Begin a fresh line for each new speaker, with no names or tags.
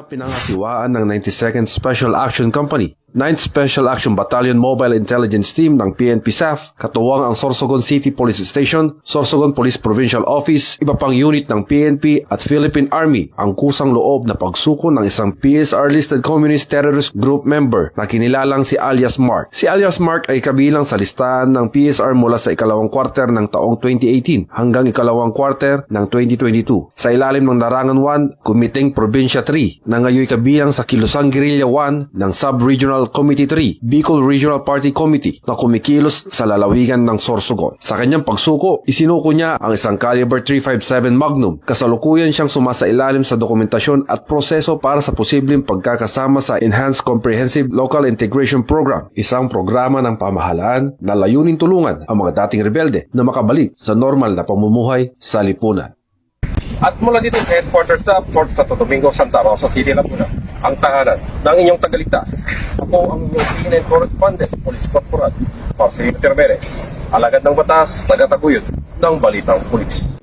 pinangasiwaan ng 92nd Special Action Company, 9th Special Action Battalion Mobile Intelligence Team ng PNP SAF, katuwang ang Sorsogon City Police Station, Sorsogon Police Provincial Office, iba pang unit ng PNP at Philippine Army ang kusang loob na pagsuko ng isang PSR-listed communist terrorist group member na kinilalang si alias Mark. Si alias Mark ay kabilang sa listahan ng PSR mula sa ikalawang kwarter ng taong 2018 hanggang ikalawang kwarter ng 2022. Sa ilalim ng Larangan 1, Kumiting Probinsya 3 na ngayon kabilang sa Kilusang Guerrilla 1 ng Sub-Regional Committee 3, Bicol Regional Party Committee na kumikilos sa lalawigan ng Sorsogon. Sa kanyang pagsuko, isinuko niya ang isang caliber .357 Magnum. Kasalukuyan siyang sumasailalim sa dokumentasyon at proseso para sa posibleng pagkakasama sa Enhanced Comprehensive Local Integration Program, isang programa ng pamahalaan na layunin tulungan ang mga dating rebelde na makabalik sa normal na pamumuhay sa lipunan.
At mula dito sa headquarters sa Fort Santo Domingo, Santa Rosa City, Laguna, ang tahanan ng inyong tagaligtas. Ako ang inyong PNN correspondent, Police Corporal Marcelino Termeres, alagad ng batas, tagataguyod ng Balitang Pulis.